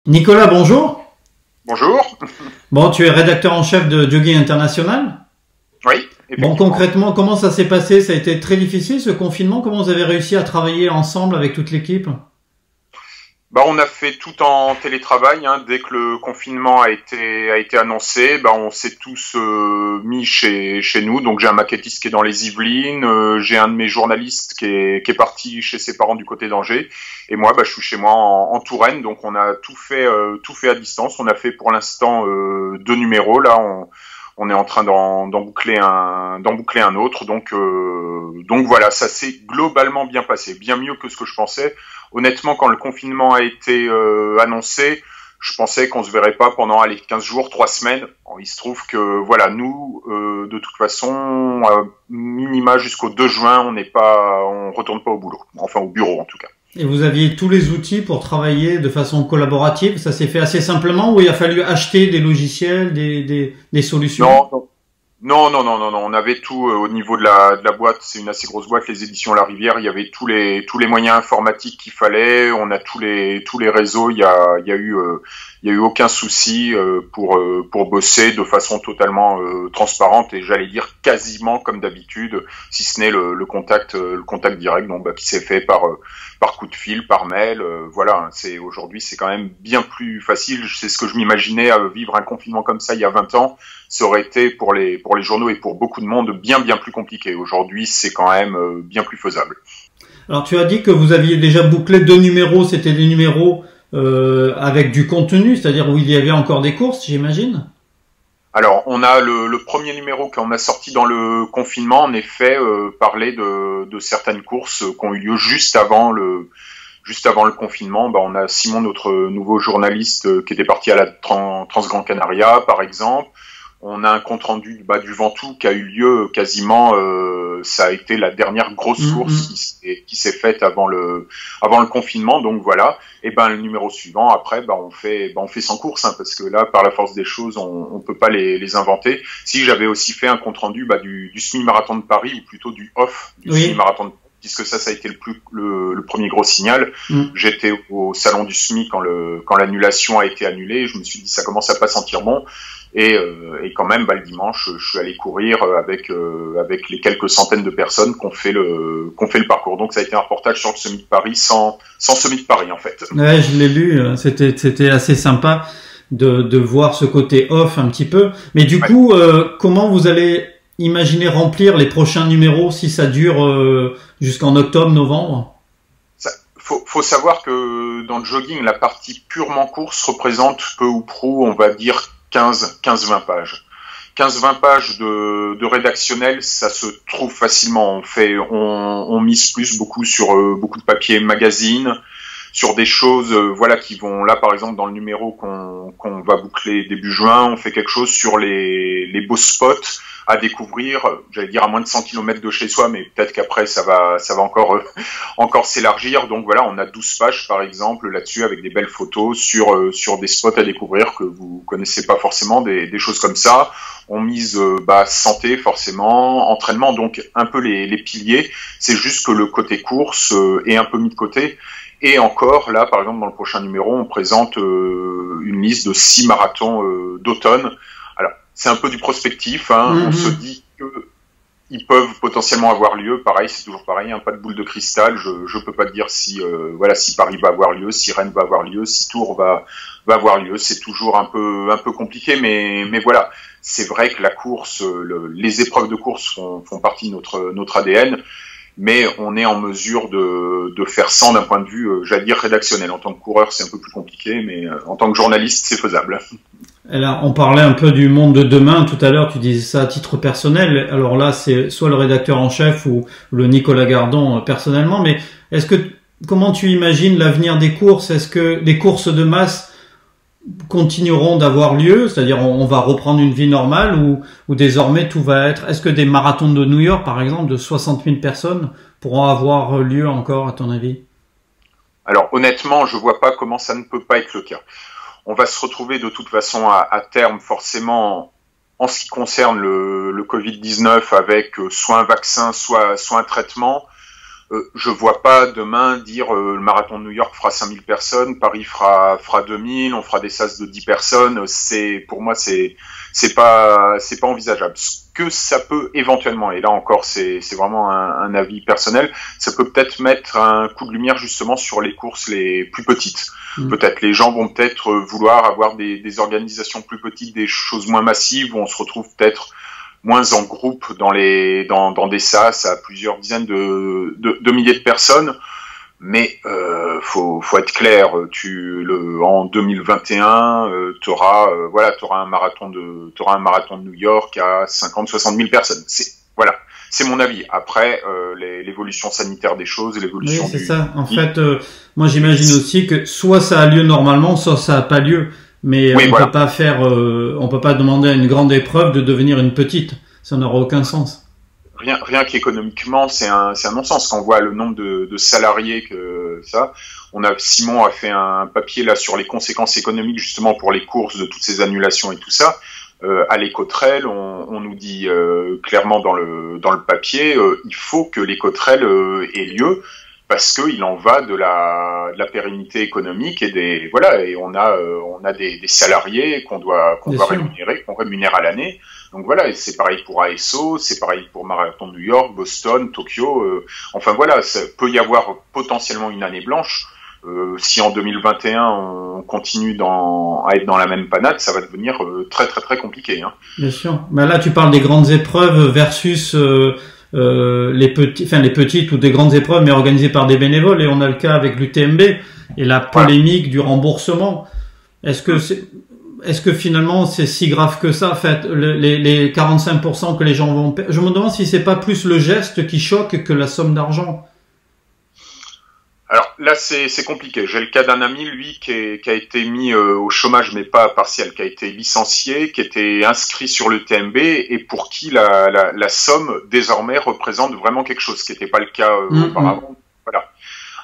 Nicolas, bonjour. Bonjour. Bon, tu es rédacteur en chef de Jogging International. Oui, Bon, effectivement. concrètement, comment ça s'est passé? Ça a été très difficile ce confinement. Comment vous avez réussi à travailler ensemble avec toute l'équipe? On a fait tout en télétravail, hein. Dès que le confinement a été annoncé, on s'est tous mis chez nous. Donc j'ai un maquettiste qui est dans les Yvelines, j'ai un de mes journalistes qui est parti chez ses parents du côté d'Angers, et moi, je suis chez moi en Touraine. Donc on a tout fait à distance. On a fait pour l'instant deux numéros. Là, on est en train d'en boucler un autre. Donc voilà, ça s'est globalement bien passé, bien mieux que ce que je pensais. Honnêtement, quand le confinement a été annoncé, je pensais qu'on se verrait pas pendant 15 jours, 3 semaines. Bon, il se trouve que voilà, nous, de toute façon, minima jusqu'au 2 juin, on retourne pas au boulot, enfin au bureau en tout cas. Et vous aviez tous les outils pour travailler de façon collaborative. Ça s'est fait assez simplement ou il a fallu acheter des logiciels, des solutions? Non, non. On avait tout au niveau de la boîte. C'est une assez grosse boîte, les éditions La Rivière. Il y avait tous les moyens informatiques qu'il fallait. On a tous les réseaux. Il y a eu aucun souci pour bosser de façon totalement transparente et j'allais dire quasiment comme d'habitude, si ce n'est le contact direct, donc qui s'est fait par coup de fil, par mail. Voilà, hein. Aujourd'hui, c'est quand même bien plus facile. C'est ce que je m'imaginais vivre un confinement comme ça il y a 20 ans. Ça aurait été pour les journaux et pour beaucoup de monde bien plus compliqué. Aujourd'hui, c'est quand même bien plus faisable. Alors tu as dit que vous aviez déjà bouclé deux numéros. C'était des numéros avec du contenu, c'est-à-dire où il y avait encore des courses, j'imagine. Alors, on a le premier numéro qu'on a sorti dans le confinement, en effet, parlait de certaines courses qui ont eu lieu juste avant le confinement. On a Simon, notre nouveau journaliste, qui était parti à la Transgran Canaria, par exemple. On a un compte rendu du Ventoux qui a eu lieu quasiment, ça a été la dernière grosse course qui s'est faite avant le confinement. Donc voilà. Et le numéro suivant, après, on fait sans course, hein, parce que là, par la force des choses, on peut pas les inventer. Si j'avais aussi fait un compte rendu du semi-marathon de Paris, ou plutôt du off du Oui. semi-marathon de Paris, puisque ça a été le premier gros signal. Mm. J'étais au salon du SMI quand l'annulation a été annulée. Je me suis dit, ça commence à pas sentir bon. Et quand même, le dimanche, je suis allé courir avec les quelques centaines de personnes qui ont fait le parcours. Donc ça a été un reportage sur le semi de Paris sans semi de Paris en fait. Ouais, je l'ai lu. C'était assez sympa de voir ce côté off un petit peu. Mais du Ouais. coup, comment vous allez imaginer remplir les prochains numéros si ça dure jusqu'en octobre, novembre? Faut savoir que dans le jogging, la partie purement course représente peu ou prou, on va dire 15-20 pages. 15-20 pages de rédactionnel, ça se trouve facilement. On mise beaucoup sur beaucoup de papier magazine, sur des choses, voilà, qui vont là, par exemple, dans le numéro qu'on va boucler début juin, on fait quelque chose sur les beaux spots à découvrir, j'allais dire à moins de 100 km de chez soi, mais peut-être qu'après ça va encore s'élargir. Donc voilà, on a 12 pages par exemple là-dessus avec des belles photos sur des spots à découvrir que vous connaissez pas forcément, des choses comme ça. On mise santé forcément, entraînement, donc un peu les piliers. C'est juste que le côté course est un peu mis de côté. Et encore, là, par exemple, dans le prochain numéro, on présente une liste de 6 marathons d'automne. Alors, c'est un peu du prospectif, hein. On se dit que ils peuvent potentiellement avoir lieu. Pareil, c'est toujours pareil, hein, pas de boule de cristal. Je peux pas te dire si Paris va avoir lieu, si Rennes va avoir lieu, si Tours va avoir lieu. C'est toujours un peu compliqué, mais voilà. C'est vrai que la course, les épreuves de course font partie de notre ADN. Mais on est en mesure de faire sans d'un point de vue, j'allais dire rédactionnel. En tant que coureur, c'est un peu plus compliqué, mais en tant que journaliste, c'est faisable. Et là, on parlait un peu du monde de demain tout à l'heure. Tu disais ça à titre personnel. Alors là, c'est soit le rédacteur en chef ou le Nicolas Gardon personnellement. Mais comment tu imagines l'avenir des courses? Est-ce que les courses de masse continueront d'avoir lieu, c'est-à-dire on va reprendre une vie normale ou désormais tout va être... Est-ce que des marathons de New York, par exemple, de 60 000 personnes pourront avoir lieu encore, à ton avis? Alors honnêtement, je vois pas comment ça ne peut pas être le cas. On va se retrouver de toute façon à terme forcément en ce qui concerne le Covid-19 avec soit un vaccin, soit un traitement. Je vois pas demain dire le marathon de New York fera 5000 personnes, Paris fera 2000, on fera des sas de 10 personnes. Pour moi, c'est pas envisageable. Ce que ça peut éventuellement, et là encore, c'est vraiment un avis personnel, ça peut peut-être mettre un coup de lumière justement sur les courses les plus petites. Peut-être les gens vont peut-être vouloir avoir des organisations plus petites, des choses moins massives où on se retrouve peut-être moins en groupe dans des sas à plusieurs dizaines de milliers de personnes. Mais faut être clair, en 2021, t'auras un marathon de New York à 50-60 000 personnes. C'est mon avis. Après, l'évolution sanitaire des choses, l'évolution. Oui, c'est ça. En fait, moi j'imagine aussi que soit ça a lieu normalement, soit ça a pas lieu. Mais oui, peut pas on peut pas demander à une grande épreuve de devenir une petite. Ça n'aura aucun sens. Rien qu'économiquement, c'est un non-sens. Quand on voit le nombre de salariés Simon a fait un papier là sur les conséquences économiques justement pour les courses de toutes ces annulations et tout ça. À l'Écotrail, on nous dit clairement dans le papier, il faut que l'Écotrail ait lieu. Parce que il en va de la pérennité économique et on a des salariés qu'on doit rémunérer, qu'on rémunère à l'année. Donc voilà, et c'est pareil pour ASO, c'est pareil pour Marathon de New York, Boston, Tokyo. Enfin voilà, ça peut y avoir potentiellement une année blanche. Si en 2021 on continue à être dans la même panade, ça va devenir très très très compliqué. Hein. Bien sûr. Mais là tu parles des grandes épreuves versus les petites ou des grandes épreuves mais organisées par des bénévoles, et on a le cas avec l'UTMB et la polémique du remboursement. Est-ce que finalement c'est si grave que ça, en fait, les 45% que les gens vont perdre? Je me demande si c'est pas plus le geste qui choque que la somme d'argent. Alors là, c'est compliqué. J'ai le cas d'un ami, lui, qui a été mis au chômage, mais pas partiel, qui a été licencié, qui était inscrit sur le TMB et pour qui la somme désormais représente vraiment quelque chose, ce qui n'était pas le cas auparavant. Voilà.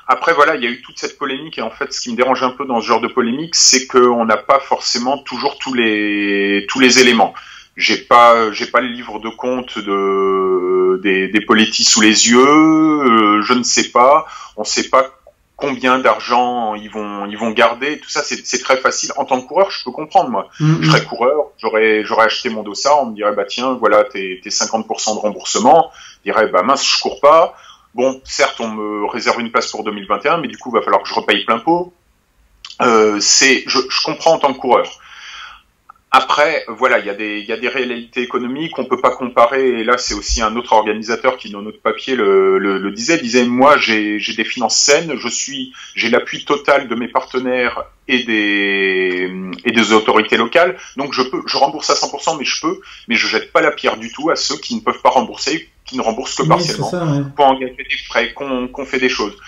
Après, voilà, il y a eu toute cette polémique et en fait, ce qui me dérange un peu dans ce genre de polémique, c'est qu'on n'a pas forcément toujours tous les éléments. J'ai pas le livre de compte des politis sous les yeux. Je ne sais pas. On sait pas combien d'argent ils vont garder. Tout ça, c'est très facile. En tant que coureur, je peux comprendre, moi. Je serais coureur, j'aurais acheté mon dossard, on me dirait, bah tiens, voilà, tes 50% de remboursement. Je dirais, bah mince, je cours pas. Bon, certes, on me réserve une place pour 2021, mais du coup, il va falloir que je repaye plein pot. Je comprends en tant que coureur. Après, voilà, il y a des réalités économiques, on peut pas comparer, et là c'est aussi un autre organisateur qui dans notre papier le disait, moi j'ai des finances saines, j'ai l'appui total de mes partenaires et des autorités locales, donc je rembourse à 100%, mais je jette pas la pierre du tout à ceux qui ne peuvent pas rembourser, qui ne remboursent que partiellement, pour engager des frais, qu'on fait des choses.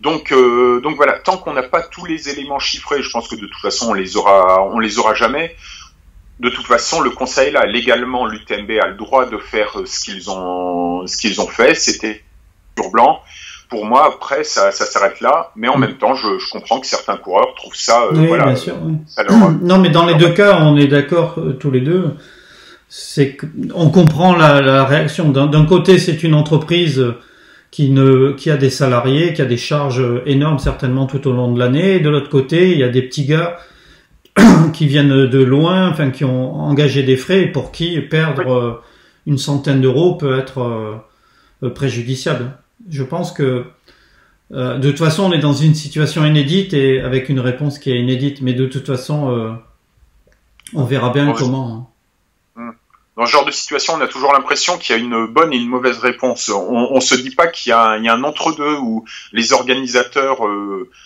Donc voilà, tant qu'on n'a pas tous les éléments chiffrés, je pense que de toute façon on les aura jamais. De toute façon, le conseil là, légalement, l'UTMB a le droit de faire ce qu'ils ont fait. C'était sur blanc. Pour moi, après, ça s'arrête là. Mais en même temps, je comprends que certains coureurs trouvent ça, oui, voilà. Bien sûr, oui. Non, mais dans les deux cas, on est d'accord tous les deux. C'est on comprend la réaction. D'un côté, c'est une entreprise qui a des salariés, qui a des charges énormes certainement tout au long de l'année. Et de l'autre côté, il y a des petits gars qui viennent de loin, enfin qui ont engagé des frais et pour qui perdre une centaine d'euros peut être préjudiciable. Je pense que de toute façon on est dans une situation inédite et avec une réponse qui est inédite, mais de toute façon on verra bien comment. Dans ce genre de situation, on a toujours l'impression qu'il y a une bonne et une mauvaise réponse. On se dit pas qu'il y a un entre-deux où les organisateurs,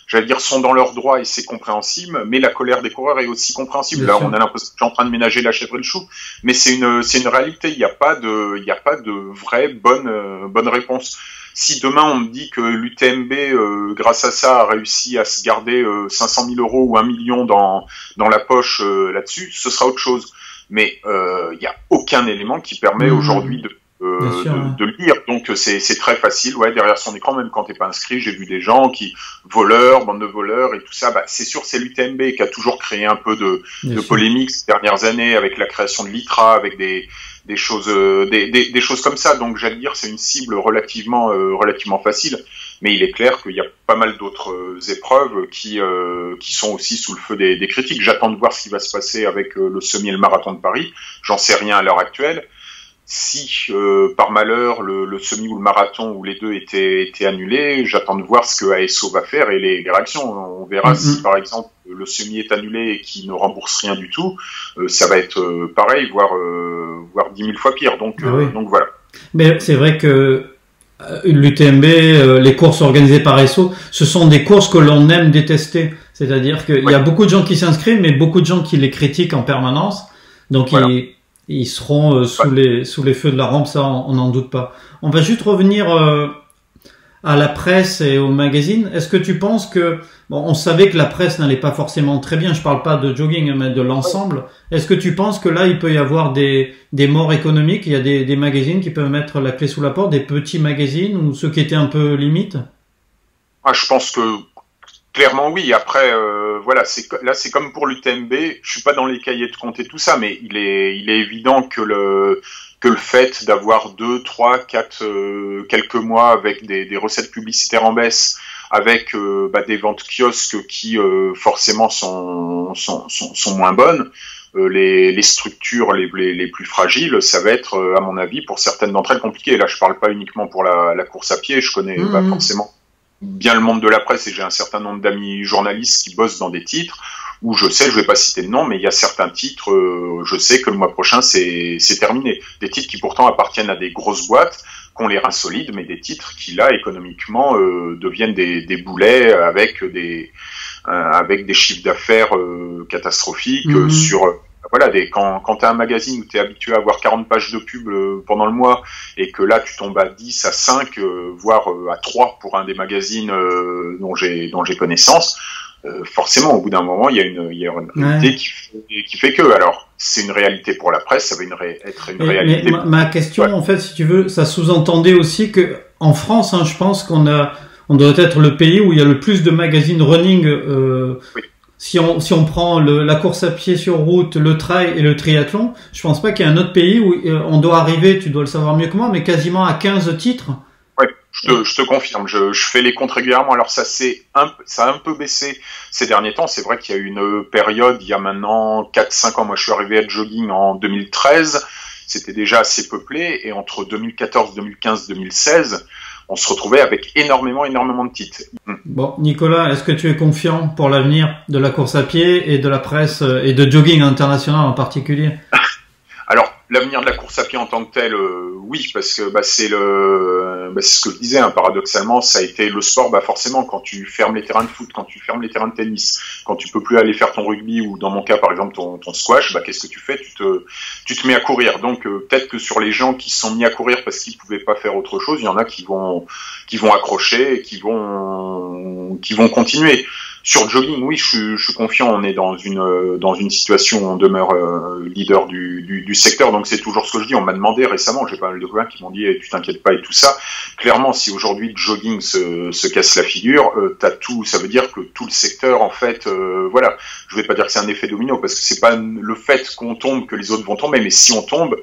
j'allais dire, sont dans leurs droits et c'est compréhensible, mais la colère des coureurs est aussi compréhensible. Là, on a l'impression que je suis en train de ménager la chèvre et le chou, mais c'est une réalité. Il n'y a pas de vraie bonne réponse. Si demain on me dit que l'UTMB, grâce à ça, a réussi à se garder 500 000 euros ou 1 million dans la poche là-dessus, ce sera autre chose. Mais il y a aucun élément qui permet aujourd'hui de le lire. Donc c'est très facile, derrière son écran, même quand t'es pas inscrit, j'ai vu des gens qui bande de voleurs et tout ça. Bah c'est sûr, c'est l'UTMB qui a toujours créé un peu de polémique ces dernières années avec la création de l'ITRA, avec des choses comme ça. Donc j'allais dire c'est une cible relativement facile. Mais il est clair qu'il y a pas mal d'autres épreuves qui sont aussi sous le feu des critiques. J'attends de voir ce qui va se passer avec le semi et le marathon de Paris. J'en sais rien à l'heure actuelle. Si par malheur le semi ou le marathon ou les deux étaient annulés, j'attends de voir ce que ASO va faire et les réactions. On verra si par exemple le semi est annulé et qu'il ne rembourse rien du tout, ça va être pareil, voire 10 000 fois pire. Donc voilà. Mais c'est vrai que l'UTMB, les courses organisées par ASO, ce sont des courses que l'on aime détester. C'est-à-dire qu'il y a beaucoup de gens qui s'inscrivent, mais beaucoup de gens qui les critiquent en permanence. Donc voilà. Ils seront sous les feux de la rampe, ça on n'en doute pas. On va juste revenir à la presse et aux magazines. Est-ce que tu penses que on savait que la presse n'allait pas forcément très bien. Je parle pas de jogging, mais de l'ensemble. Est-ce que tu penses que là il peut y avoir des morts économiques? Il y a des magazines qui peuvent mettre la clé sous la porte, des petits magazines ou ceux qui étaient un peu limite? Je pense que clairement oui. Après voilà, c'est comme pour l'UTMB. Je suis pas dans les cahiers de compte et tout ça, mais il est évident que le fait d'avoir 2, 3, 4 quelques mois avec des recettes publicitaires en baisse, avec des ventes kiosques qui forcément sont moins bonnes, les structures les plus fragiles, ça va être à mon avis pour certaines d'entre elles compliqué. Là, je parle pas uniquement pour la course à pied. Je connais forcément bien le monde de la presse et j'ai un certain nombre d'amis journalistes qui bossent dans des titres où je vais pas citer de nom, mais il y a certains titres, je sais que le mois prochain c'est terminé. Des titres qui pourtant appartiennent à des grosses boîtes, qui ont les reins solides, mais des titres qui là économiquement deviennent des boulets avec des chiffres d'affaires catastrophiques sur voilà, quand tu as un magazine où tu es habitué à avoir 40 pages de pub pendant le mois et que là tu tombes à 10, à 5, voire à 3 pour un des magazines dont j'ai connaissance, forcément au bout d'un moment il y a une réalité qui fait que, alors c'est une réalité pour la presse, ça va être une réalité. Mais ma question en fait, si tu veux, ça sous-entendait aussi que en France, je pense qu'on doit être le pays où il y a le plus de magazines running. Oui. Si on prend la course à pied sur route, le trail et le triathlon, je pense pas qu'il y ait un autre pays où on doit arriver, tu dois le savoir mieux que moi, mais quasiment à 15 titres. Oui, je te confirme, je fais les comptes régulièrement. Alors ça a un peu baissé ces derniers temps. C'est vrai qu'il y a eu une période, il y a maintenant 4-5 ans, moi je suis arrivé à jogging en 2013, c'était déjà assez peuplé, et entre 2014, 2015, 2016, on se retrouvait avec énormément de titres. Bon, Nicolas, est-ce que tu es confiant pour l'avenir de la course à pied et de la presse et de jogging international en particulier? Alors, l'avenir de la course à pied en tant que tel, oui, parce que c'est ce que je disais, paradoxalement, ça a été le sport, forcément, quand tu fermes les terrains de foot, quand tu fermes les terrains de tennis, quand tu peux plus aller faire ton rugby ou dans mon cas par exemple ton squash, qu'est-ce que tu fais? Tu te mets à courir. Donc peut-être que sur les gens qui se sont mis à courir parce qu'ils pouvaient pas faire autre chose, il y en a qui vont accrocher et qui vont continuer. Sur le jogging, oui, je suis confiant. On est dans une situation où on demeure leader du secteur. Donc c'est toujours ce que je dis. On m'a demandé récemment, j'ai pas mal de copains qui m'ont dit tu t'inquiètes pas et tout ça. Clairement, si aujourd'hui le jogging se casse la figure, t'as tout. Ça veut dire que tout le secteur, en fait, voilà. Je vais pas dire que c'est un effet domino parce que c'est pas le fait qu'on tombe que les autres vont tomber, mais si on tombe,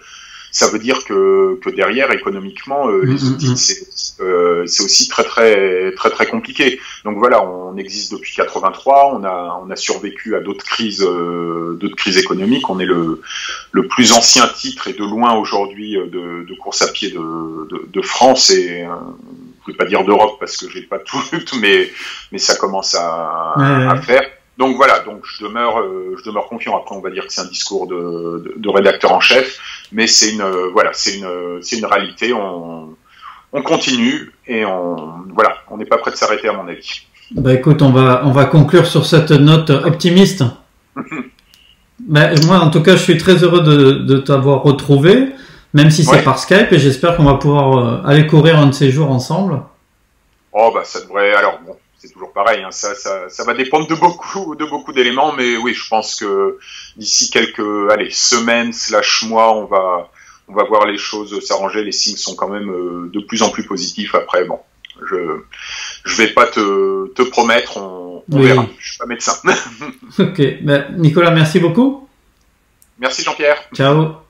ça veut dire que derrière, économiquement, les outils, c'est aussi très compliqué. Donc voilà, on existe depuis 83, on a survécu à d'autres crises économiques. On est le plus ancien titre et de loin aujourd'hui de course à pied de France et je vais pas dire d'Europe parce que j'ai pas tout, mais ça commence à faire. Donc voilà, je demeure confiant. Après, on va dire que c'est un discours de rédacteur en chef, mais c'est une réalité. On continue et on n'est pas prêt de s'arrêter à mon avis. Écoute, on va conclure sur cette note optimiste. Moi, en tout cas, je suis très heureux de t'avoir retrouvé, même si c'est par Skype, et j'espère qu'on va pouvoir aller courir un de ces jours ensemble. Oh ça devrait. Alors bon. C'est toujours pareil, ça va dépendre de beaucoup d'éléments, mais oui, je pense que d'ici quelques semaines / mois, on va voir les choses s'arranger. Les signes sont quand même de plus en plus positifs. Après, bon, je vais pas te promettre, on verra. Je suis pas médecin. Ok, Nicolas, merci beaucoup. Merci Jean-Pierre. Ciao.